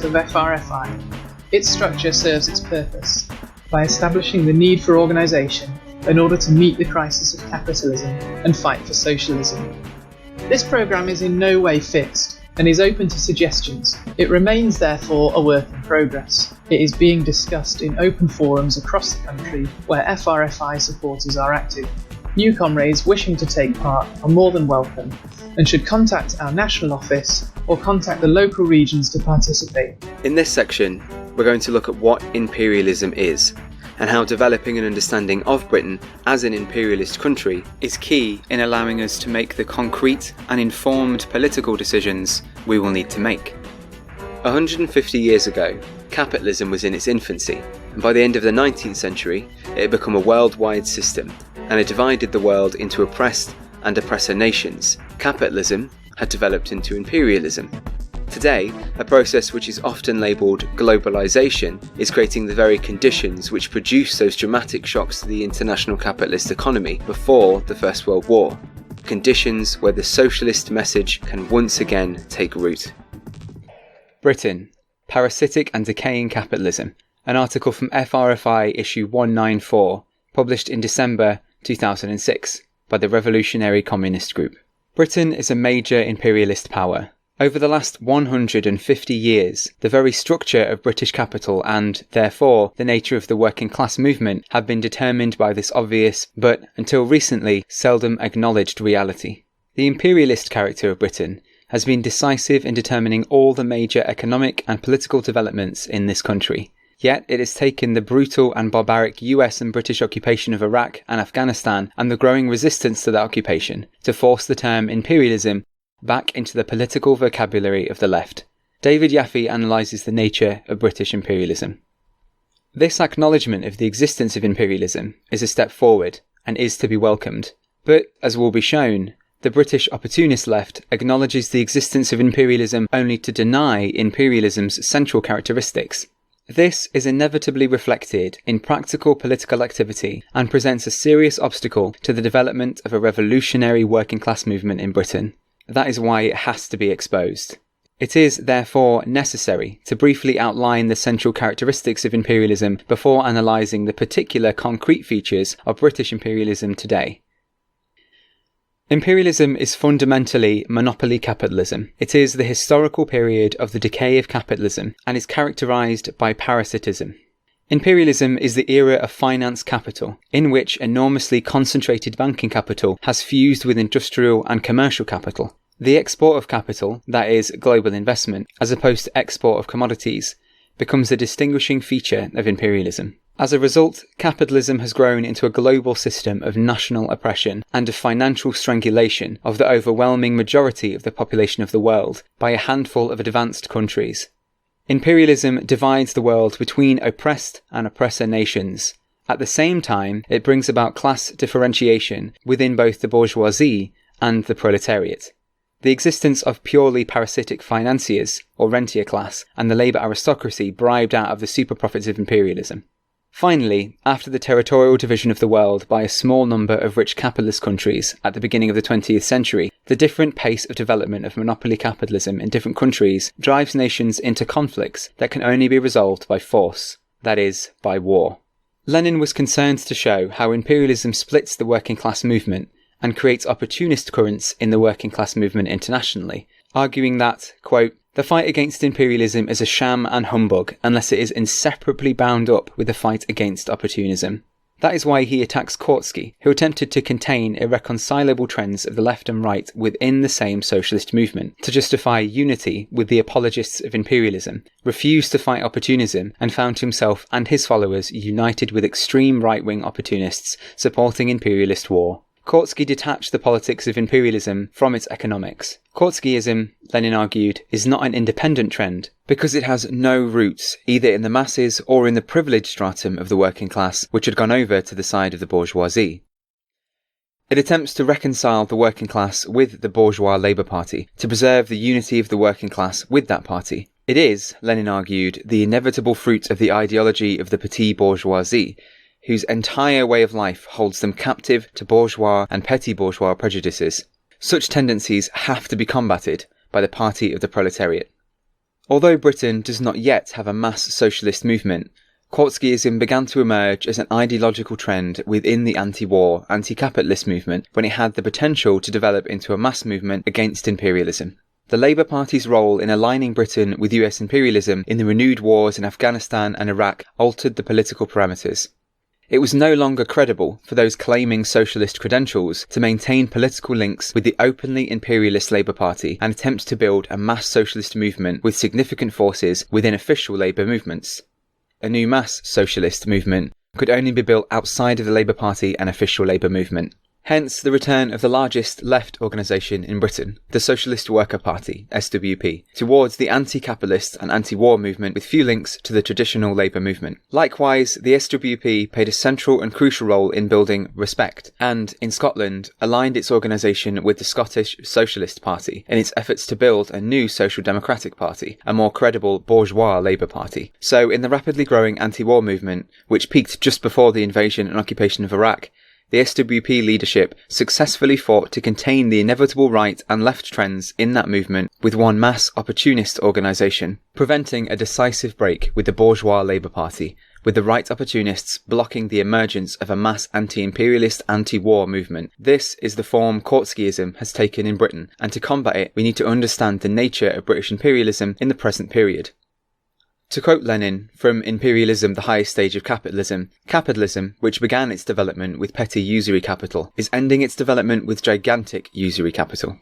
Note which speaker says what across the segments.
Speaker 1: of FRFI. Its structure serves its purpose by establishing the need for organisation in order to meet the crisis of capitalism and fight for socialism. This programme is in no way fixed and is open to suggestions. It remains therefore a work in progress. It is being discussed in open forums across the country where FRFI supporters are active. New comrades wishing to take part are more than welcome and should contact our national office or contact the local regions to participate.
Speaker 2: In this section, we're going to look at what imperialism is and how developing an understanding of Britain as an imperialist country is key in allowing us to make the concrete and informed political decisions we will need to make. 150 years ago, capitalism was in its infancy, and by the end of the 19th century, it had become a worldwide system, and it divided the world into oppressed and oppressor nations. Capitalism had developed into imperialism. Today, a process which is often labelled globalisation is creating the very conditions which produced those dramatic shocks to the international capitalist economy before the First World War. Conditions where the socialist message can once again take root. Britain, Parasitic and Decaying Capitalism, an article from FRFI issue 194, published in December 2006 by the Revolutionary Communist Group. Britain is a major imperialist power. Over the last 150 years, the very structure of British capital and, therefore, the nature of the working class movement have been determined by this obvious, but, until recently, seldom acknowledged reality. The imperialist character of Britain has been decisive in determining all the major economic and political developments in this country. Yet it has taken the brutal and barbaric US and British occupation of Iraq and Afghanistan and the growing resistance to that occupation to force the term imperialism back into the political vocabulary of the left. David Yaffe analyses the nature of British imperialism. This acknowledgement of the existence of imperialism is a step forward and is to be welcomed. But, as will be shown, the British opportunist left acknowledges the existence of imperialism only to deny imperialism's central characteristics. This is inevitably reflected in practical political activity and presents a serious obstacle to the development of a revolutionary working class movement in Britain. That is why it has to be exposed. It is, therefore, necessary to briefly outline the central characteristics of imperialism before analysing the particular concrete features of British imperialism today. Imperialism is fundamentally monopoly capitalism. It is the historical period of the decay of capitalism and is characterised by parasitism. Imperialism is the era of finance capital, in which enormously concentrated banking capital has fused with industrial and commercial capital. The export of capital, that is, global investment, as opposed to export of commodities, becomes the distinguishing feature of imperialism. As a result, capitalism has grown into a global system of national oppression and of financial strangulation of the overwhelming majority of the population of the world by a handful of advanced countries. Imperialism divides the world between oppressed and oppressor nations. At the same time, it brings about class differentiation within both the bourgeoisie and the proletariat. The existence of purely parasitic financiers, or rentier class, and the labour aristocracy bribed out of the super profits of imperialism. Finally, after the territorial division of the world by a small number of rich capitalist countries at the beginning of the 20th century, the different pace of development of monopoly capitalism in different countries drives nations into conflicts that can only be resolved by force, that is, by war. Lenin was concerned to show how imperialism splits the working class movement and creates opportunist currents in the working class movement internationally, arguing that, quote, "The fight against imperialism is a sham and humbug unless it is inseparably bound up with the fight against opportunism." That is why he attacks Kautsky, who attempted to contain irreconcilable trends of the left and right within the same socialist movement, to justify unity with the apologists of imperialism, refused to fight opportunism, and found himself and his followers united with extreme right-wing opportunists supporting imperialist war. Kautsky detached the politics of imperialism from its economics. Kautskyism, Lenin argued, is not an independent trend, because it has no roots either in the masses or in the privileged stratum of the working class, which had gone over to the side of the bourgeoisie. It attempts to reconcile the working class with the bourgeois Labour Party, to preserve the unity of the working class with that party. It is, Lenin argued, the inevitable fruit of the ideology of the petit bourgeoisie, whose entire way of life holds them captive to bourgeois and petty bourgeois prejudices. Such tendencies have to be combated by the party of the proletariat. Although Britain does not yet have a mass socialist movement, Trotskyism began to emerge as an ideological trend within the anti-war, anti-capitalist movement when it had the potential to develop into a mass movement against imperialism. The Labour Party's role in aligning Britain with US imperialism in the renewed wars in Afghanistan and Iraq altered the political parameters. It was no longer credible for those claiming socialist credentials to maintain political links with the openly imperialist Labour Party and attempt to build a mass socialist movement with significant forces within official Labour movements. A new mass socialist movement could only be built outside of the Labour Party and official Labour movement. Hence the return of the largest left organisation in Britain, the Socialist Worker Party, SWP, towards the anti-capitalist and anti-war movement with few links to the traditional Labour movement. Likewise, the SWP played a central and crucial role in building Respect, and, in Scotland, aligned its organisation with the Scottish Socialist Party in its efforts to build a new Social Democratic Party, a more credible bourgeois Labour Party. So, in the rapidly growing anti-war movement, which peaked just before the invasion and occupation of Iraq, the SWP leadership successfully fought to contain the inevitable right and left trends in that movement with one mass opportunist organisation, preventing a decisive break with the bourgeois Labour Party, with the right opportunists blocking the emergence of a mass anti-imperialist, anti-war movement. This is the form Trotskyism has taken in Britain, and to combat it we need to understand the nature of British imperialism in the present period. To quote Lenin from Imperialism, the highest stage of capitalism, capitalism, which began its development with petty usury capital, is ending its development with gigantic usury capital.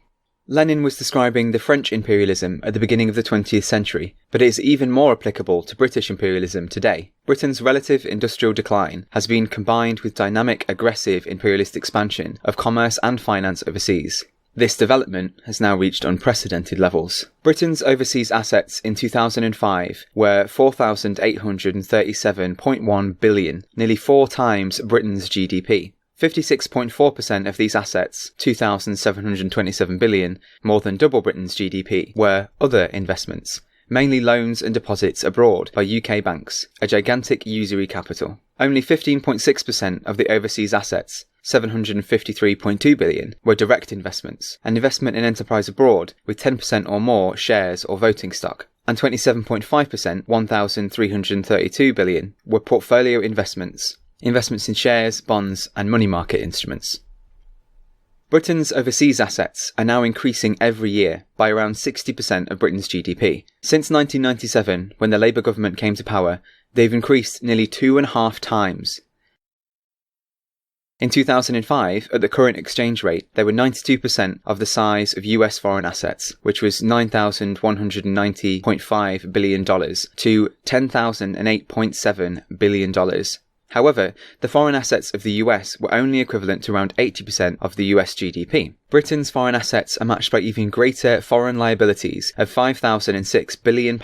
Speaker 2: Lenin was describing the French imperialism at the beginning of the 20th century, but it is even more applicable to British imperialism today. Britain's relative industrial decline has been combined with dynamic, aggressive imperialist expansion of commerce and finance overseas. This development has now reached unprecedented levels. Britain's overseas assets in 2005 were $4,837.1 billion, nearly 4 times Britain's GDP. 56.4% of these assets, $2,727 billion, more than double Britain's GDP, were other investments, mainly loans and deposits abroad by UK banks, a gigantic usury capital. Only 15.6% of the overseas assets, $753.2 billion, were direct investments, and investment in enterprise abroad with 10% or more shares or voting stock, and 27.5%, $1,332 billion, were portfolio investments, investments in shares, bonds, and money market instruments. Britain's overseas assets are now increasing every year by around 60% of Britain's GDP. Since 1997, when the Labour government came to power, they've increased nearly 2.5 times. In 2005, at the current exchange rate, they were 92% of the size of US foreign assets, which was $9,190.5 billion to $10,008.7 billion. However, the foreign assets of the US were only equivalent to around 80% of the US GDP. Britain's foreign assets are matched by even greater foreign liabilities of £5,006 billion,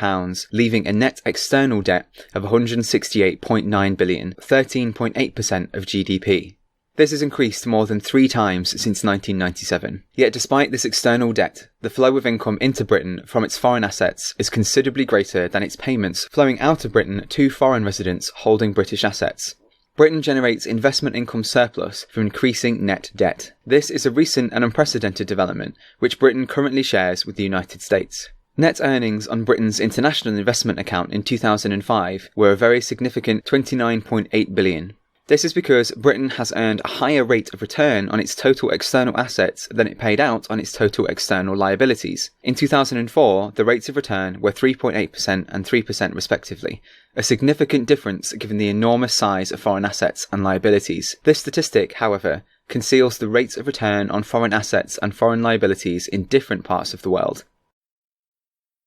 Speaker 2: leaving a net external debt of $168.9 billion, 13.8% of GDP. This has increased more than 3 times since 1997. Yet despite this external debt, the flow of income into Britain from its foreign assets is considerably greater than its payments flowing out of Britain to foreign residents holding British assets. Britain generates investment income surplus from increasing net debt. This is a recent and unprecedented development, which Britain currently shares with the United States. Net earnings on Britain's international investment account in 2005 were a very significant $29.8 billion. This is because Britain has earned a higher rate of return on its total external assets than it paid out on its total external liabilities. In 2004, the rates of return were 3.8% and 3% respectively, a significant difference given the enormous size of foreign assets and liabilities. This statistic, however, conceals the rates of return on foreign assets and foreign liabilities in different parts of the world.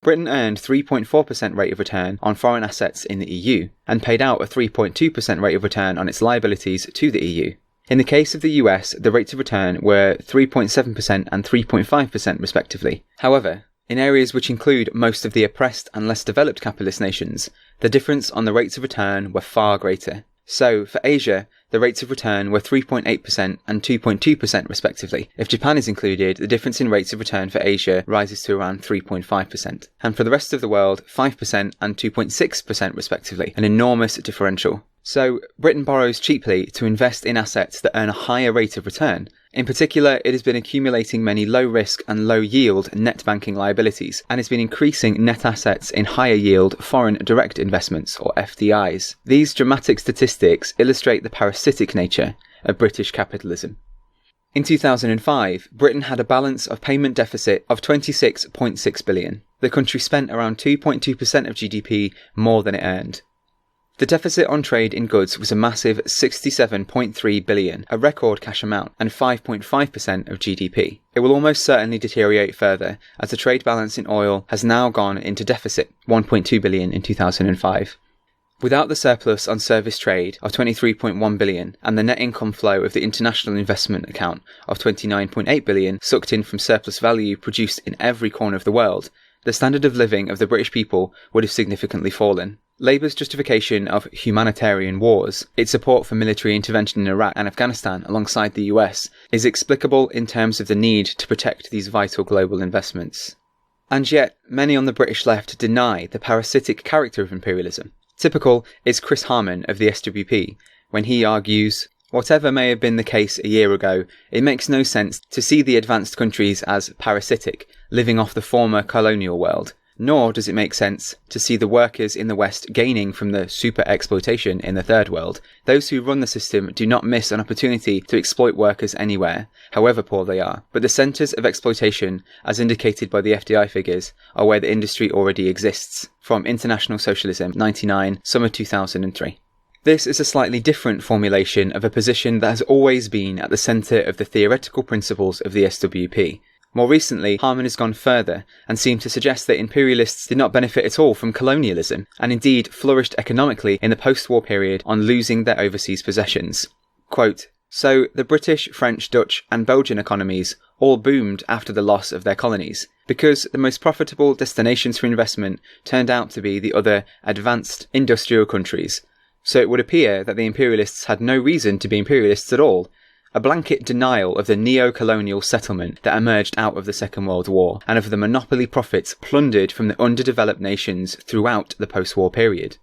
Speaker 2: Britain earned 3.4% rate of return on foreign assets in the EU, and paid out a 3.2% rate of return on its liabilities to the EU. In the case of the US, the rates of return were 3.7% and 3.5% respectively. However, in areas which include most of the oppressed and less developed capitalist nations, the difference on the rates of return were far greater. So, for Asia, The rates of return were 3.8% and 2.2% respectively. If Japan is included, the difference in rates of return for Asia rises to around 3.5%. And for the rest of the world, 5% and 2.6% respectively, an enormous differential. So, Britain borrows cheaply to invest in assets that earn a higher rate of return. In particular, it has been accumulating many low-risk and low-yield net banking liabilities, and has been increasing net assets in higher-yield foreign direct investments, or FDIs. These dramatic statistics illustrate the parasitic nature of British capitalism. In 2005, Britain had a balance of payment deficit of £26.6 billion. The country spent around 2.2% of GDP more than it earned. The deficit on trade in goods was a massive £67.3 billion, a record cash amount, and 5.5% of GDP. It will almost certainly deteriorate further, as the trade balance in oil has now gone into deficit, £1.2 billion in 2005. Without the surplus on service trade of £23.1 billion and the net income flow of the international investment account of £29.8 billion sucked in from surplus value produced in every corner of the world, the standard of living of the British people would have significantly fallen. Labour's justification of humanitarian wars, its support for military intervention in Iraq and Afghanistan alongside the US, is explicable in terms of the need to protect these vital global investments. And yet, many on the British left deny the parasitic character of imperialism. Typical is Chris Harman of the SWP, when he argues, whatever may have been the case a year ago, it makes no sense to see the advanced countries as parasitic, living off the former colonial world. Nor does it make sense to see the workers in the West gaining from the super-exploitation in the Third World. Those who run the system do not miss an opportunity to exploit workers anywhere, however poor they are. But the centres of exploitation, as indicated by the FDI figures, are where the industry already exists. From International Socialism, 99, summer 2003. This is a slightly different formulation of a position that has always been at the centre of the theoretical principles of the SWP. More recently, Harman has gone further and seemed to suggest that imperialists did not benefit at all from colonialism, and indeed flourished economically in the post-war period on losing their overseas possessions. Quote, so the British, French, Dutch and Belgian economies all boomed after the loss of their colonies, because the most profitable destinations for investment turned out to be the other advanced industrial countries. So it would appear that the imperialists had no reason to be imperialists at all, a blanket denial of the neo-colonial settlement that emerged out of the Second World War, and of the monopoly profits plundered from the underdeveloped nations throughout the post-war period.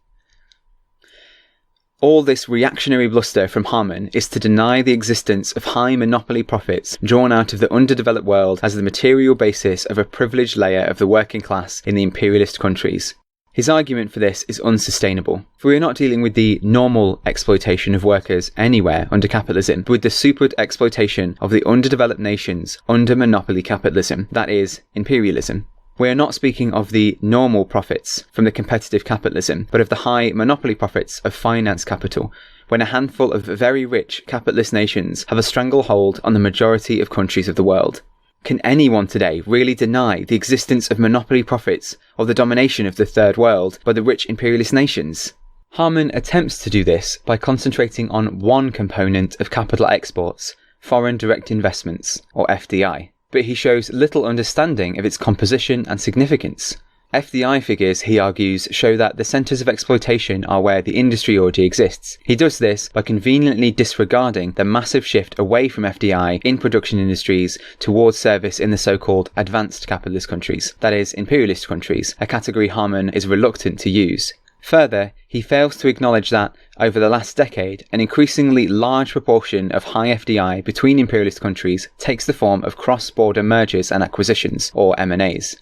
Speaker 2: All this reactionary bluster from Harman is to deny the existence of high monopoly profits drawn out of the underdeveloped world as the material basis of a privileged layer of the working class in the imperialist countries. His argument for this is unsustainable, for we are not dealing with the normal exploitation of workers anywhere under capitalism, but with the super exploitation of the underdeveloped nations under monopoly capitalism, that is, imperialism. We are not speaking of the normal profits from the competitive capitalism, but of the high monopoly profits of finance capital, when a handful of very rich capitalist nations have a stranglehold on the majority of countries of the world. Can anyone today really deny the existence of monopoly profits or the domination of the Third World by the rich imperialist nations? Harman attempts to do this by concentrating on one component of capital exports, foreign direct investments, or FDI, but he shows little understanding of its composition and significance. FDI figures, he argues, show that the centres of exploitation are where the industry already exists. He does this by conveniently disregarding the massive shift away from FDI in production industries towards service in the so-called advanced capitalist countries, that is, imperialist countries, a category Harman is reluctant to use. Further, he fails to acknowledge that, over the last decade, an increasingly large proportion of high FDI between imperialist countries takes the form of cross-border mergers and acquisitions, or M&As.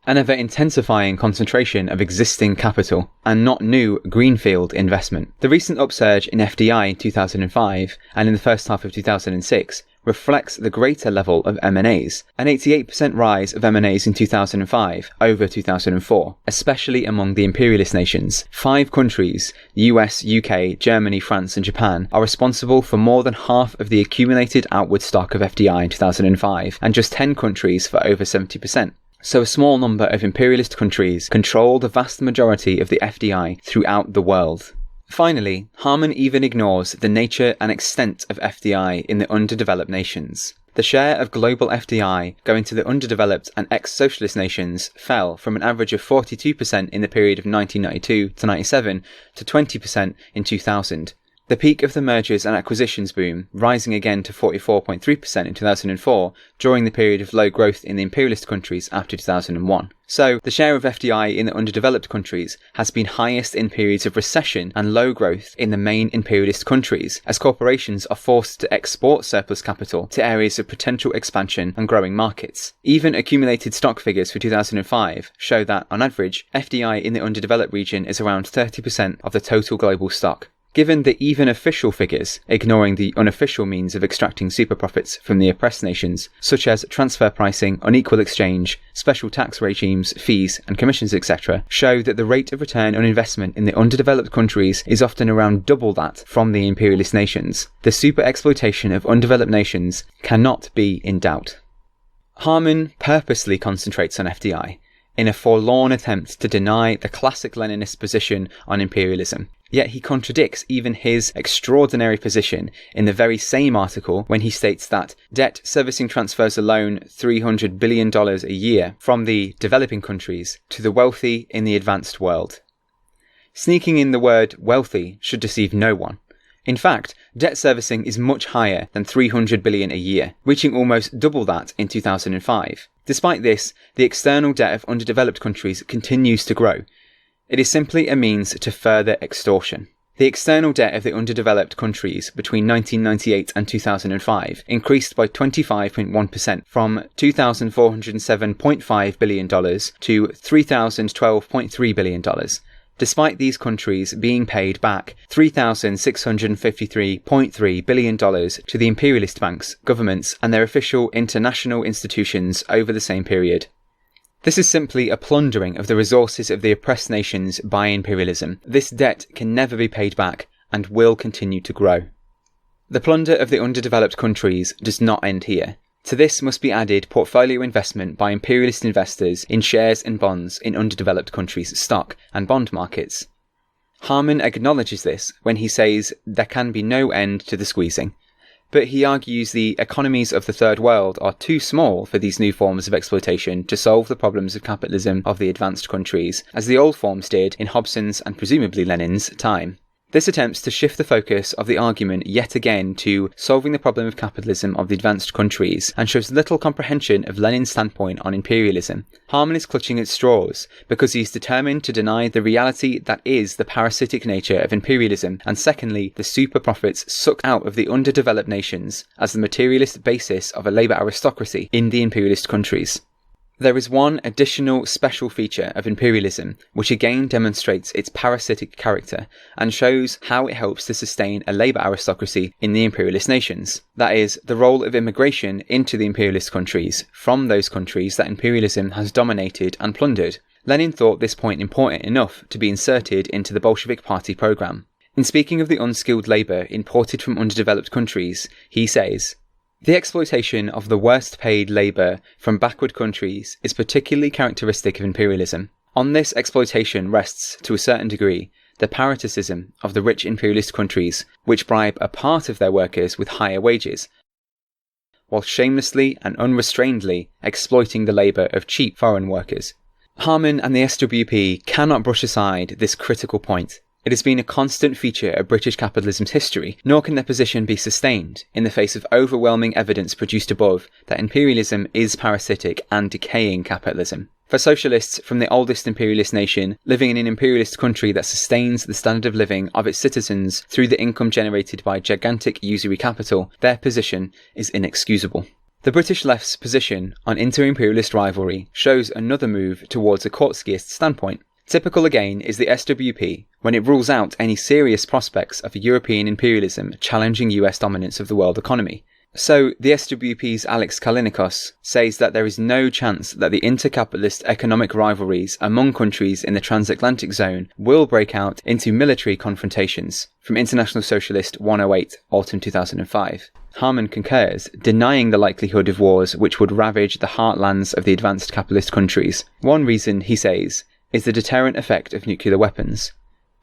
Speaker 2: An ever-intensifying concentration of existing capital, and not new greenfield investment. The recent upsurge in FDI in 2005, and in the first half of 2006, reflects the greater level of M&As, an 88% rise of M&As in 2005 over 2004, especially among the imperialist nations. 5 countries, US, UK, Germany, France and Japan, are responsible for more than half of the accumulated outward stock of FDI in 2005, and just 10 countries for over 70%. So a small number of imperialist countries control the vast majority of the FDI throughout the world. Finally, Harman even ignores the nature and extent of FDI in the underdeveloped nations. The share of global FDI going to the underdeveloped and ex-socialist nations fell from an average of 42% in the period of 1992 to 97 to 20% in 2000. The peak of the mergers and acquisitions boom, rising again to 44.3% in 2004 during the period of low growth in the imperialist countries after 2001. So, the share of FDI in the underdeveloped countries has been highest in periods of recession and low growth in the main imperialist countries, as corporations are forced to export surplus capital to areas of potential expansion and growing markets. Even accumulated stock figures for 2005 show that, on average, FDI in the underdeveloped region is around 30% of the total global stock. Given the even official figures, ignoring the unofficial means of extracting super profits from the oppressed nations, such as transfer pricing, unequal exchange, special tax regimes, fees and commissions etc., show that the rate of return on investment in the underdeveloped countries is often around double that from the imperialist nations. The super exploitation of undeveloped nations cannot be in doubt. Harman purposely concentrates on FDI, in a forlorn attempt to deny the classic Leninist position on imperialism. Yet he contradicts even his extraordinary position in the very same article when he states that debt servicing transfers alone $300 billion a year from the developing countries to the wealthy in the advanced world. Sneaking in the word wealthy should deceive no one. In fact, debt servicing is much higher than $300 billion a year, reaching almost double that in 2005. Despite this, the external debt of underdeveloped countries continues to grow. It is simply a means to further extortion. The external debt of the underdeveloped countries between 1998 and 2005 increased by 25.1% from $2,407.5 billion to $3,012.3 billion. Despite these countries being paid back $3,653.3 billion to the imperialist banks, governments and their official international institutions over the same period. This is simply a plundering of the resources of the oppressed nations by imperialism. This debt can never be paid back and will continue to grow. The plunder of the underdeveloped countries does not end here. To this must be added portfolio investment by imperialist investors in shares and bonds in underdeveloped countries' stock and bond markets. Harman acknowledges this when he says there can be no end to the squeezing, but he argues the economies of the Third World are too small for these new forms of exploitation to solve the problems of capitalism of the advanced countries, as the old forms did in Hobson's and presumably Lenin's time. This attempts to shift the focus of the argument yet again to solving the problem of capitalism of the advanced countries, and shows little comprehension of Lenin's standpoint on imperialism. Harman is clutching at straws because he is determined to deny the reality that is the parasitic nature of imperialism, and secondly, the super profits sucked out of the underdeveloped nations as the materialist basis of a labour aristocracy in the imperialist countries. There is one additional special feature of imperialism which again demonstrates its parasitic character and shows how it helps to sustain a labour aristocracy in the imperialist nations. That is, the role of immigration into the imperialist countries from those countries that imperialism has dominated and plundered. Lenin thought this point important enough to be inserted into the Bolshevik Party programme. In speaking of the unskilled labour imported from underdeveloped countries, he says, "The exploitation of the worst paid labour from backward countries is particularly characteristic of imperialism. On this exploitation rests, to a certain degree, the parasitism of the rich imperialist countries, which bribe a part of their workers with higher wages, while shamelessly and unrestrainedly exploiting the labour of cheap foreign workers." Harman and the SWP cannot brush aside this critical point. It has been a constant feature of British capitalism's history, nor can their position be sustained in the face of overwhelming evidence produced above that imperialism is parasitic and decaying capitalism. For socialists from the oldest imperialist nation, living in an imperialist country that sustains the standard of living of its citizens through the income generated by gigantic usury capital, their position is inexcusable. The British left's position on inter-imperialist rivalry shows another move towards a Kautskyist standpoint. Typical again is the SWP, when it rules out any serious prospects of European imperialism challenging US dominance of the world economy. So, the SWP's Alex Kalinikos says that there is no chance that the inter-capitalist economic rivalries among countries in the transatlantic zone will break out into military confrontations, from International Socialist 108, autumn 2005. Harman concurs, denying the likelihood of wars which would ravage the heartlands of the advanced capitalist countries. One reason, he says, is the deterrent effect of nuclear weapons.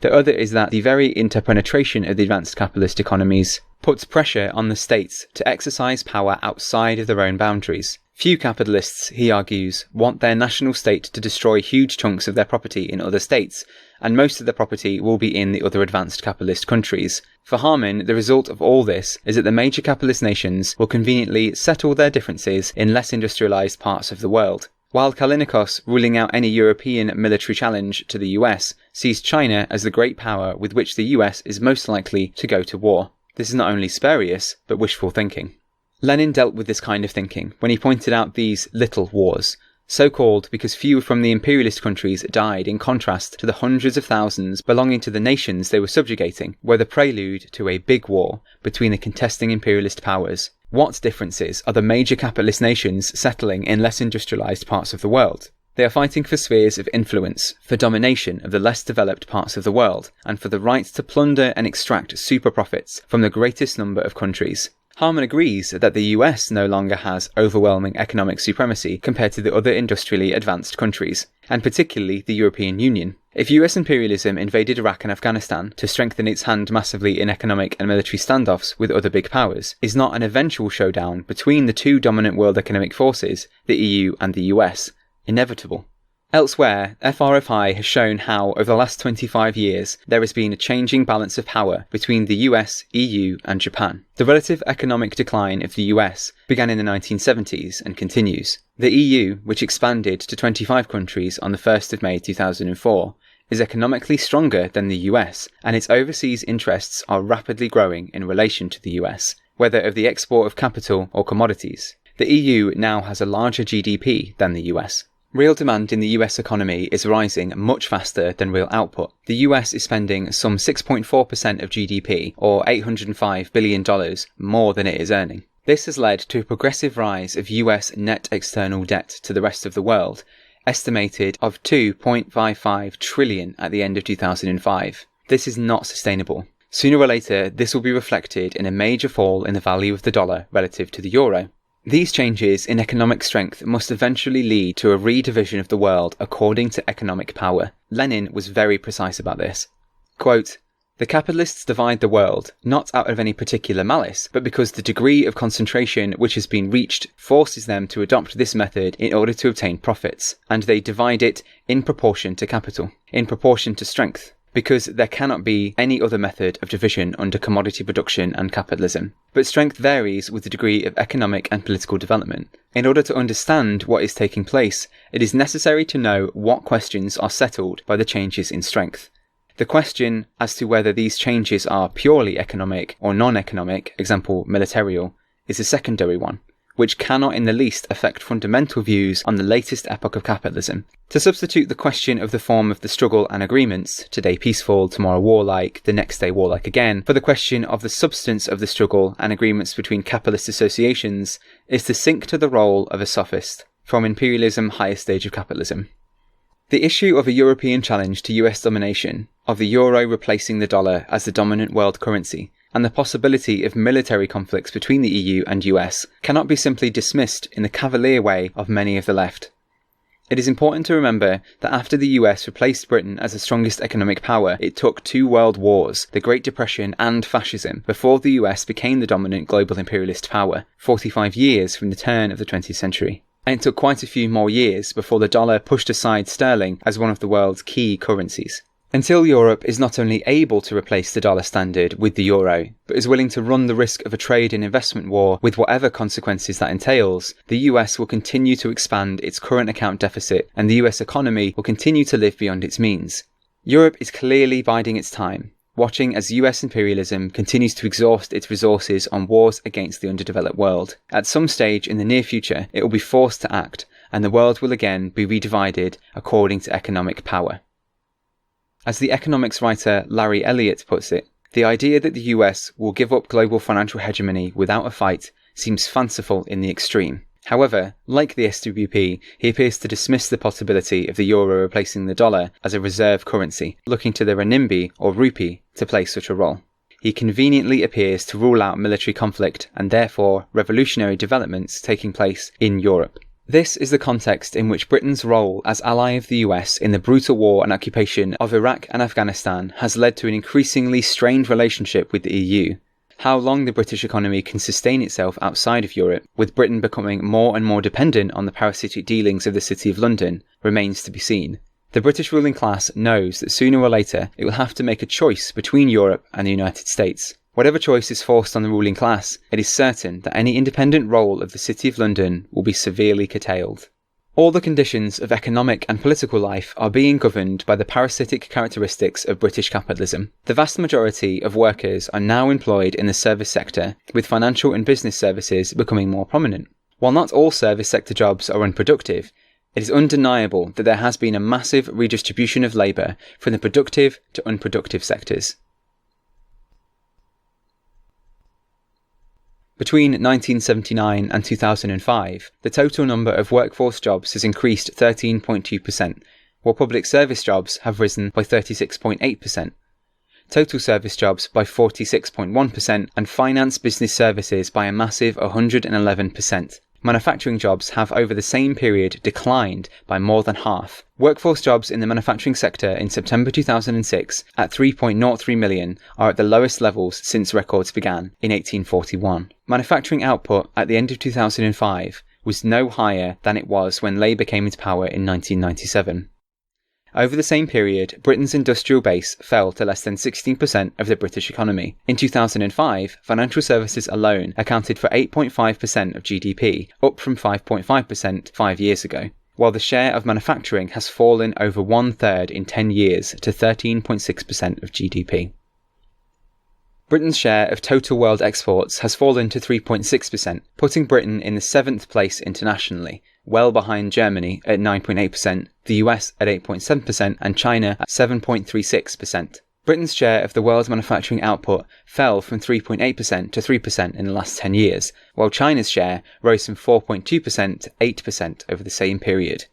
Speaker 2: The other is that the very interpenetration of the advanced capitalist economies puts pressure on the states to exercise power outside of their own boundaries. Few capitalists, he argues, want their national state to destroy huge chunks of their property in other states, and most of their property will be in the other advanced capitalist countries. For Harman, the result of all this is that the major capitalist nations will conveniently settle their differences in less industrialized parts of the world. While Kalinikos, ruling out any European military challenge to the US, sees China as the great power with which the US is most likely to go to war. This is not only spurious, but wishful thinking. Lenin dealt with this kind of thinking when he pointed out these little wars, so called because few from the imperialist countries died in contrast to the hundreds of thousands belonging to the nations they were subjugating, were the prelude to a big war between the contesting imperialist powers. What differences are the major capitalist nations settling in less industrialized parts of the world? They are fighting for spheres of influence, for domination of the less developed parts of the world, and for the right to plunder and extract super profits from the greatest number of countries. Harman agrees that the US no longer has overwhelming economic supremacy compared to the other industrially advanced countries, and particularly the European Union. If US imperialism invaded Iraq and Afghanistan to strengthen its hand massively in economic and military standoffs with other big powers, is not an eventual showdown between the two dominant world economic forces, the EU and the US, inevitable? Elsewhere, FRFI has shown how, over the last 25 years, there has been a changing balance of power between the US, EU, and Japan. The relative economic decline of the US began in the 1970s and continues. The EU, which expanded to 25 countries on the 1st of May 2004, is economically stronger than the US, and its overseas interests are rapidly growing in relation to the US, whether of the export of capital or commodities. The EU now has a larger GDP than the US. Real demand in the US economy is rising much faster than real output. The US is spending some 6.4% of GDP, or $805 billion, more than it is earning. This has led to a progressive rise of US net external debt to the rest of the world, estimated of $2.55 trillion at the end of 2005. This is not sustainable. Sooner or later, this will be reflected in a major fall in the value of the dollar relative to the euro. These changes in economic strength must eventually lead to a redivision of the world according to economic power. Lenin was very precise about this. Quote, "The capitalists divide the world, not out of any particular malice, but because the degree of concentration which has been reached forces them to adopt this method in order to obtain profits, and they divide it in proportion to capital, in proportion to strength, because there cannot be any other method of division under commodity production and capitalism. But strength varies with the degree of economic and political development. In order to understand what is taking place, it is necessary to know what questions are settled by the changes in strength. The question as to whether these changes are purely economic or non-economic, example militarial, is a secondary one, which cannot in the least affect fundamental views on the latest epoch of capitalism. To substitute the question of the form of the struggle and agreements, today peaceful, tomorrow warlike, the next day warlike again, for the question of the substance of the struggle and agreements between capitalist associations, is to sink to the role of a sophist, from Imperialism, highest stage of capitalism. The issue of a European challenge to US domination, of the euro replacing the dollar as the dominant world currency, and the possibility of military conflicts between the EU and US cannot be simply dismissed in the cavalier way of many of the left. It is important to remember that after the US replaced Britain as the strongest economic power, it took 2 world wars, the Great Depression and fascism, before the US became the dominant global imperialist power, 45 years from the turn of the 20th century. And it took quite a few more years before the dollar pushed aside sterling as one of the world's key currencies. Until Europe is not only able to replace the dollar standard with the euro, but is willing to run the risk of a trade and investment war with whatever consequences that entails, the US will continue to expand its current account deficit and the US economy will continue to live beyond its means. Europe is clearly biding its time, watching as US imperialism continues to exhaust its resources on wars against the underdeveloped world. At some stage in the near future, it will be forced to act, and the world will again be redivided according to economic power. As the economics writer Larry Elliott puts it, the idea that the US will give up global financial hegemony without a fight seems fanciful in the extreme. However, like the SWP, he appears to dismiss the possibility of the euro replacing the dollar as a reserve currency, looking to the renminbi or rupee to play such a role. He conveniently appears to rule out military conflict and therefore revolutionary developments taking place in Europe. This is the context in which Britain's role as ally of the US in the brutal war and occupation of Iraq and Afghanistan has led to an increasingly strained relationship with the EU. How long the British economy can sustain itself outside of Europe, with Britain becoming more and more dependent on the parasitic dealings of the City of London, remains to be seen. The British ruling class knows that sooner or later it will have to make a choice between Europe and the United States. Whatever choice is forced on the ruling class, it is certain that any independent role of the City of London will be severely curtailed. All the conditions of economic and political life are being governed by the parasitic characteristics of British capitalism. The vast majority of workers are now employed in the service sector, with financial and business services becoming more prominent. While not all service sector jobs are unproductive, it is undeniable that there has been a massive redistribution of labour from the productive to unproductive sectors. Between 1979 and 2005, the total number of workforce jobs has increased 13.2%, while public service jobs have risen by 36.8%, total service jobs by 46.1%, and finance business services by a massive 111%. Manufacturing jobs have over the same period declined by more than half. Workforce jobs in the manufacturing sector in September 2006 at 3.03 million are at the lowest levels since records began in 1841. Manufacturing output at the end of 2005 was no higher than it was when Labour came into power in 1997. Over the same period, Britain's industrial base fell to less than 16% of the British economy. In 2005, financial services alone accounted for 8.5% of GDP, up from 5.5% 5 years ago, while the share of manufacturing has fallen over 1/3 in 10 years to 13.6% of GDP. Britain's share of total world exports has fallen to 3.6%, putting Britain in the 7th place internationally, well behind Germany at 9.8%, the US at 8.7%, and China at 7.36%. Britain's share of the world's manufacturing output fell from 3.8% to 3% in the last 10 years, while China's share rose from 4.2% to 8% over the same period.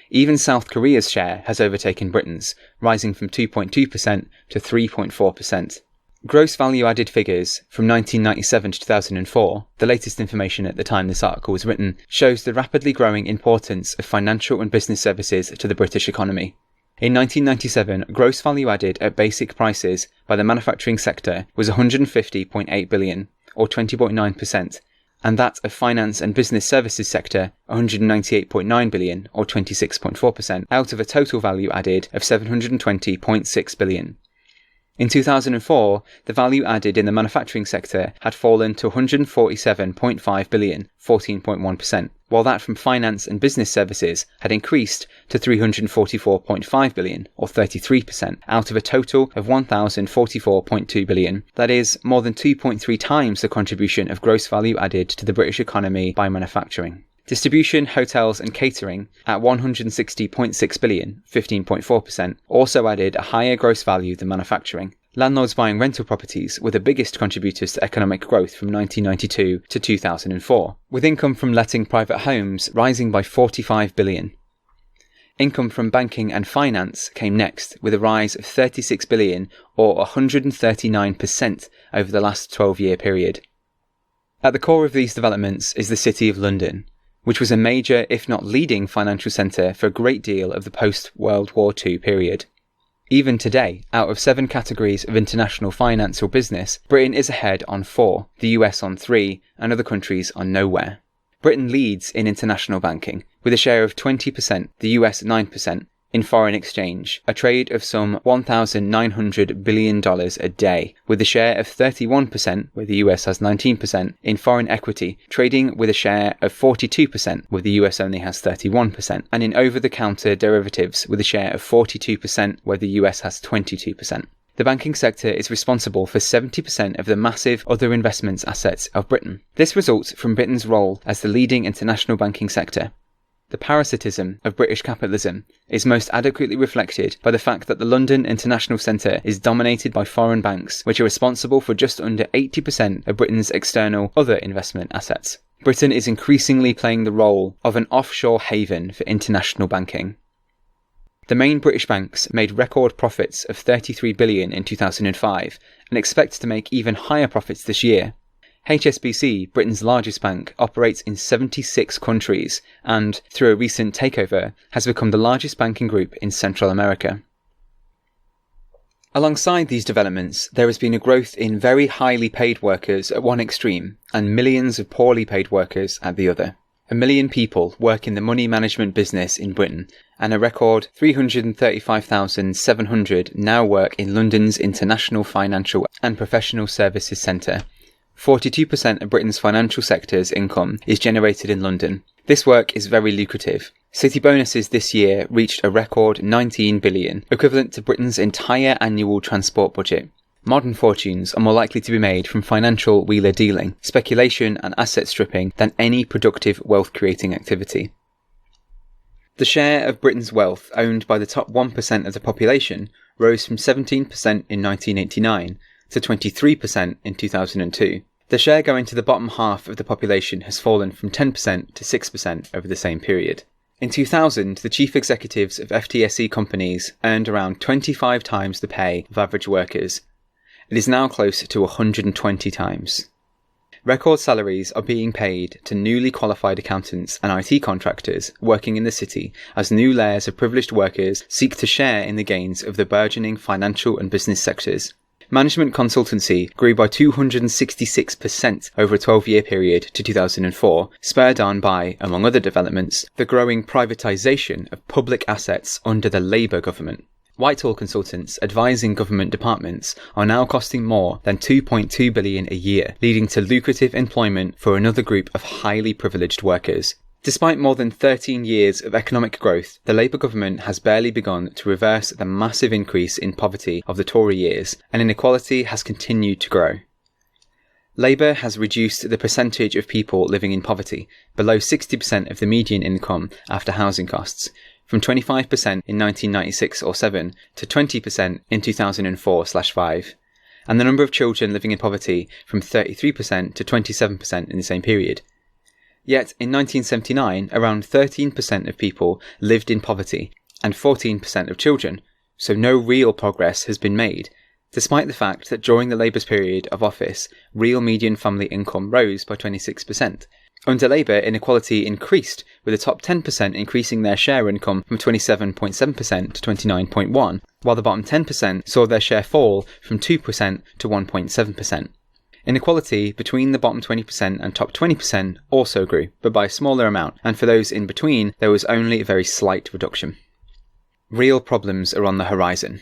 Speaker 2: Even South Korea's share has overtaken Britain's, rising from 2.2% to 3.4%. Gross value added figures from 1997 to 2004, the latest information at the time this article was written, shows the rapidly growing importance of financial and business services to the British economy. In 1997, gross value added at basic prices by the manufacturing sector was $150.8 billion, or 20.9%, and that of finance and business services sector $198.9 billion, or 26.4%, out of a total value added of $720.6 billion. In 2004, the value added in the manufacturing sector had fallen to $147.5 billion, 14.1%, while that from finance and business services had increased to $344.5 billion, or 33%, out of a total of $1,044.2 billion. That is, more than 2.3 times the contribution of gross value added to the British economy by manufacturing. Distribution, hotels and catering at $160.6 billion, 15.4%, also added a higher gross value than manufacturing. Landlords buying rental properties were the biggest contributors to economic growth from 1992 to 2004, with income from letting private homes rising by $45 billion. Income from banking and finance came next, with a rise of $36 billion, or 139% over the last 12-year period. At the core of these developments is the City of London, which was a major, if not leading, financial centre for a great deal of the post-World War II period. Even today, out of 7 categories of international finance or business, Britain is ahead on 4, the US on 3, and other countries on nowhere. Britain leads in international banking, with a share of 20%, the US 9%, in foreign exchange, a trade of some $1,900 billion a day, with a share of 31%, where the US has 19%, in foreign equity, trading with a share of 42%, where the US only has 31%, and in over-the-counter derivatives, with a share of 42%, where the US has 22%. The banking sector is responsible for 70% of the massive other investments assets of Britain. This results from Britain's role as the leading international banking sector. The parasitism of British capitalism is most adequately reflected by the fact that the London International Centre is dominated by foreign banks, which are responsible for just under 80% of Britain's external other investment assets. Britain is increasingly playing the role of an offshore haven for international banking. The main British banks made record profits of $33 billion in 2005 and expect to make even higher profits this year. HSBC, Britain's largest bank, operates in 76 countries and, through a recent takeover, has become the largest banking group in Central America. Alongside these developments, there has been a growth in very highly paid workers at one extreme and millions of poorly paid workers at the other. 1 million people work in the money management business in Britain, and a record 335,700 now work in London's International Financial and Professional Services Centre. 42% of Britain's financial sector's income is generated in London. This work is very lucrative. City bonuses this year reached a record 19 billion, equivalent to Britain's entire annual transport budget. Modern fortunes are more likely to be made from financial wheeler dealing, speculation and asset stripping than any productive wealth-creating activity. The share of Britain's wealth owned by the top 1% of the population rose from 17% in 1989 to 23% in 2002. The share going to the bottom half of the population has fallen from 10% to 6% over the same period. In 2000, the chief executives of FTSE companies earned around 25 times the pay of average workers. It is now close to 120 times. Record salaries are being paid to newly qualified accountants and IT contractors working in the city as new layers of privileged workers seek to share in the gains of the burgeoning financial and business sectors. Management consultancy grew by 266% over a 12-year period to 2004, spurred on by, among other developments, the growing privatisation of public assets under the Labour government. Whitehall consultants advising government departments are now costing more than $2.2 billion a year, leading to lucrative employment for another group of highly privileged workers. Despite more than 13 years of economic growth, the Labour government has barely begun to reverse the massive increase in poverty of the Tory years, and inequality has continued to grow. Labour has reduced the percentage of people living in poverty, below 60% of the median income after housing costs, from 25% in 1996 or 7 to 20% in 2004/5, and the number of children living in poverty from 33% to 27% in the same period. Yet, in 1979, around 13% of people lived in poverty, and 14% of children, so no real progress has been made, despite the fact that during the Labour's period of office, real median family income rose by 26%. Under Labour, inequality increased, with the top 10% increasing their share income from 27.7% to 29.1%, while the bottom 10% saw their share fall from 2% to 1.7%. Inequality between the bottom 20% and top 20% also grew, but by a smaller amount, and for those in between, there was only a very slight reduction. Real problems are on the horizon.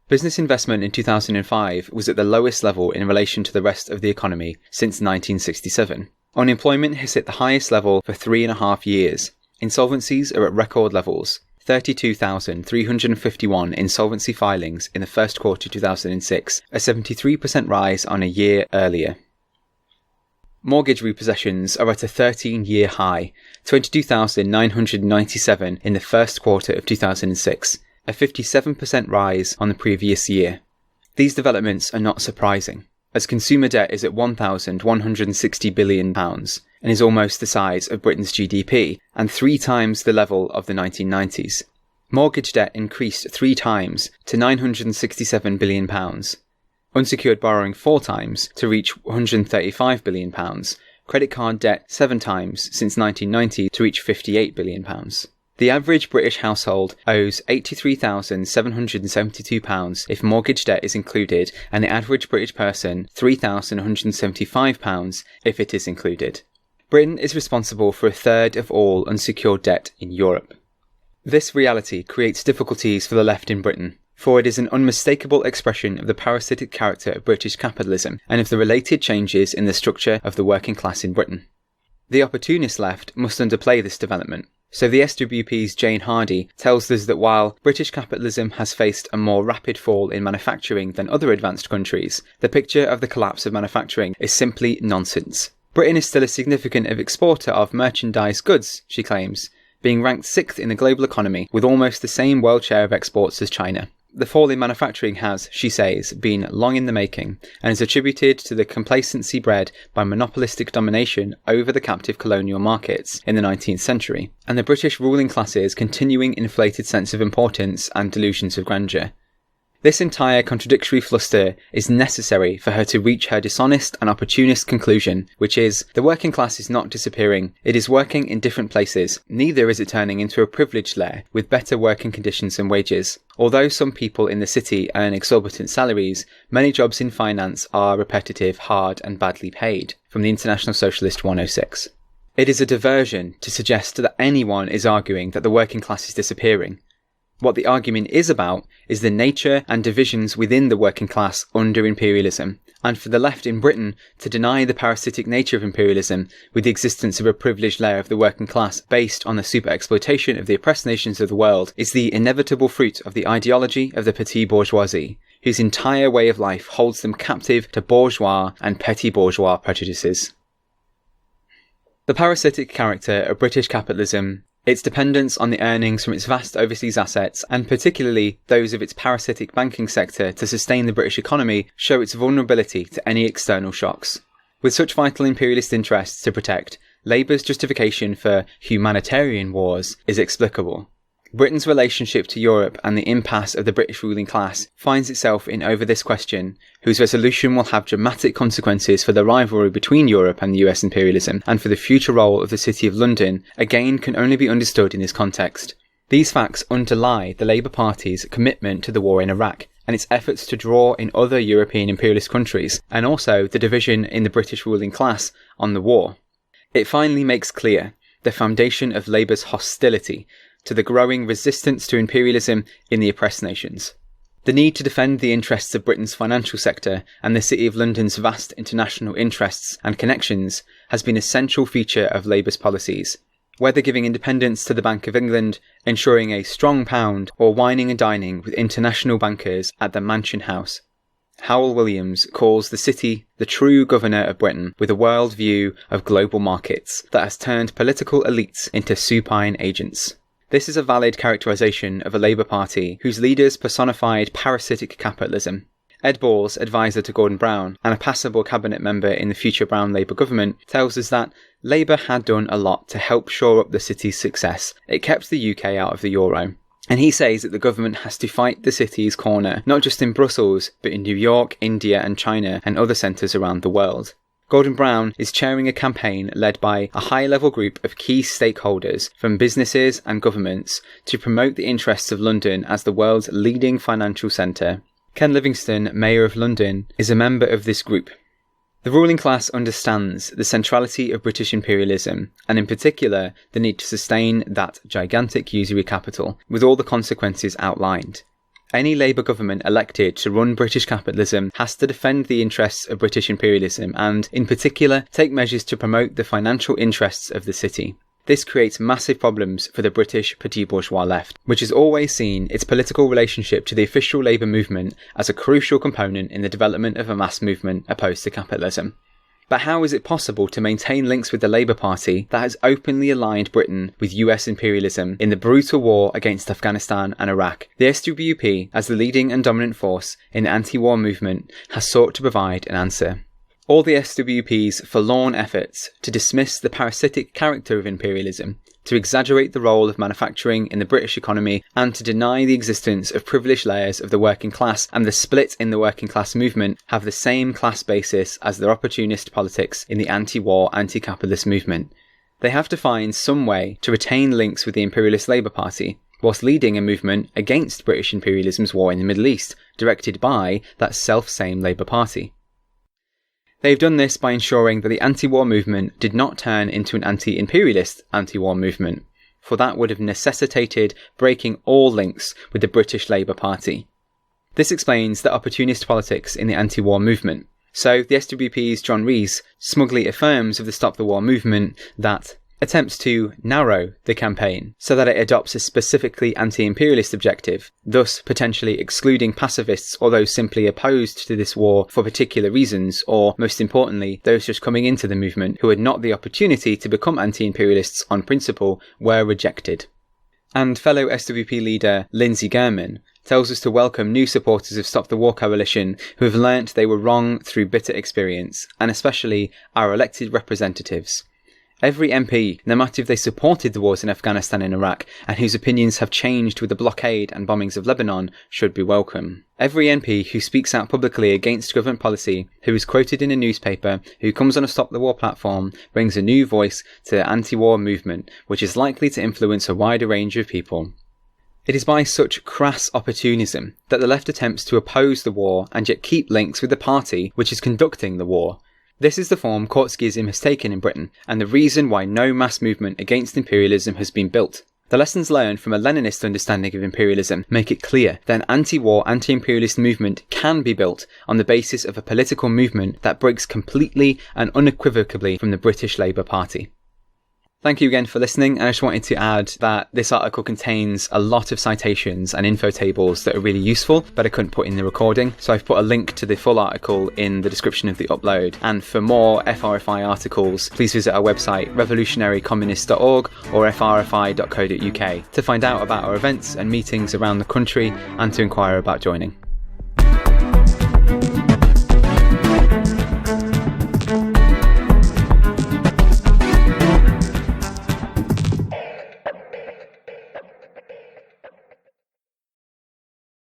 Speaker 2: Business investment in 2005 was at the lowest level in relation to the rest of the economy since 1967. Unemployment has hit the highest level for 3.5 years. Insolvencies are at record levels. 32,351 insolvency filings in the first quarter 2006, a 73% rise on a year earlier. Mortgage repossessions are at a 13-year high, 22,997 in the first quarter of 2006, a 57% rise on the previous year. These developments are not surprising, as consumer debt is at £1,160 billion and is almost the size of Britain's GDP, and 3 times the level of the 1990s. Mortgage debt increased 3 times to £967 billion. Unsecured borrowing 4 times to reach £135 billion. Credit card debt 7 times since 1990 to reach £58 billion. The average British household owes £83,772 if mortgage debt is included, and the average British person £3,175 if it is included. Britain is responsible for a third of all unsecured debt in Europe. This reality creates difficulties for the left in Britain, for it is an unmistakable expression of the parasitic character of British capitalism and of the related changes in the structure of the working class in Britain. The opportunist left must underplay this development. So the SWP's Jane Hardy tells us that while British capitalism has faced a more rapid fall in manufacturing than other advanced countries, the picture of the collapse of manufacturing is simply nonsense. Britain is still a significant exporter of merchandise goods, she claims, being ranked 6th in the global economy with almost the same world share of exports as China. The fall in manufacturing has, she says, been long in the making and is attributed to the complacency bred by monopolistic domination over the captive colonial markets in the 19th century, and the British ruling class's continuing inflated sense of importance and delusions of grandeur. This entire contradictory fluster is necessary for her to reach her dishonest and opportunist conclusion, which is, the working class is not disappearing, it is working in different places, neither is it turning into a privileged layer with better working conditions and wages. Although some people in the city earn exorbitant salaries, many jobs in finance are repetitive, hard and badly paid. From the International Socialist 106. It is a diversion to suggest that anyone is arguing that the working class is disappearing. What the argument is about is the nature and divisions within the working class under imperialism, and for the left in Britain to deny the parasitic nature of imperialism with the existence of a privileged layer of the working class based on the super-exploitation of the oppressed nations of the world is the inevitable fruit of the ideology of the petit bourgeoisie, whose entire way of life holds them captive to bourgeois and petit bourgeois prejudices. The parasitic character of British capitalism, its dependence on the earnings from its vast overseas assets, and particularly those of its parasitic banking sector to sustain the British economy, show its vulnerability to any external shocks. With such vital imperialist interests to protect, Labour's justification for humanitarian wars is explicable. Britain's relationship to Europe and the impasse of the British ruling class finds itself in over this question, whose resolution will have dramatic consequences for the rivalry between Europe and the US imperialism, and for the future role of the City of London, again can only be understood in this context. These facts underlie the Labour Party's commitment to the war in Iraq, and its efforts to draw in other European imperialist countries, and also the division in the British ruling class on the war. It finally makes clear the foundation of Labour's hostility to the growing resistance to imperialism in the oppressed nations. The need to defend the interests of Britain's financial sector and the City of London's vast international interests and connections has been a central feature of Labour's policies, whether giving independence to the Bank of England, ensuring a strong pound, or wining and dining with international bankers at the Mansion House. Howell Williams calls the City the true governor of Britain with a world view of global markets that has turned political elites into supine agents. This is a valid characterisation of a Labour Party whose leaders personified parasitic capitalism. Ed Balls, advisor to Gordon Brown, and a passable cabinet member in the future Brown Labour government, tells us that Labour had done a lot to help shore up the city's success. It kept the UK out of the euro. And he says that the government has to fight the city's corner, not just in Brussels, but in New York, India and China and other centres around the world. Gordon Brown is chairing a campaign led by a high-level group of key stakeholders from businesses and governments to promote the interests of London as the world's leading financial centre. Ken Livingstone, Mayor of London, is a member of this group. The ruling class understands the centrality of British imperialism, and in particular the need to sustain that gigantic usury capital, with all the consequences outlined. Any Labour government elected to run British capitalism has to defend the interests of British imperialism and, in particular, take measures to promote the financial interests of the city. This creates massive problems for the British petit bourgeois left, which has always seen its political relationship to the official Labour movement as a crucial component in the development of a mass movement opposed to capitalism. But how is it possible to maintain links with the Labour Party that has openly aligned Britain with US imperialism in the brutal war against Afghanistan and Iraq? The SWP, as the leading and dominant force in the anti-war movement, has sought to provide an answer. All the SWP's forlorn efforts to dismiss the parasitic character of imperialism, to exaggerate the role of manufacturing in the British economy, and to deny the existence of privileged layers of the working class and the split in the working class movement have the same class basis as their opportunist politics in the anti-war, anti-capitalist movement. They have to find some way to retain links with the imperialist Labour Party, whilst leading a movement against British imperialism's war in the Middle East, directed by that self-same Labour Party. They've done this by ensuring that the anti-war movement did not turn into an anti-imperialist anti-war movement, for that would have necessitated breaking all links with the British Labour Party. This explains the opportunist politics in the anti-war movement. So the SWP's John Rees smugly affirms of the Stop the War movement that attempts to narrow the campaign so that it adopts a specifically anti-imperialist objective, thus potentially excluding pacifists or those simply opposed to this war for particular reasons, or, most importantly, those just coming into the movement who had not the opportunity to become anti-imperialists on principle were rejected. And fellow SWP leader Lindsey Gurman tells us to welcome new supporters of Stop the War coalition who have learnt they were wrong through bitter experience, and especially our elected representatives. Every MP, no matter if they supported the wars in Afghanistan and Iraq, and whose opinions have changed with the blockade and bombings of Lebanon, should be welcome. Every MP who speaks out publicly against government policy, who is quoted in a newspaper, who comes on a Stop the War platform, brings a new voice to the anti-war movement, which is likely to influence a wider range of people. It is by such crass opportunism that the left attempts to oppose the war and yet keep links with the party which is conducting the war. This is the form Trotskyism has taken in Britain, and the reason why no mass movement against imperialism has been built. The lessons learned from a Leninist understanding of imperialism make it clear that an anti-war, anti-imperialist movement can be built on the basis of a political movement that breaks completely and unequivocally from the British Labour Party. Thank you again for listening, and I just wanted to add that this article contains a lot of citations and info tables that are really useful, but I couldn't put in the recording, so I've put a link to the full article in the description of the upload. And for more FRFI articles, please visit our website revolutionarycommunist.org or frfi.co.uk to find out about our events and meetings around the country and to inquire about joining.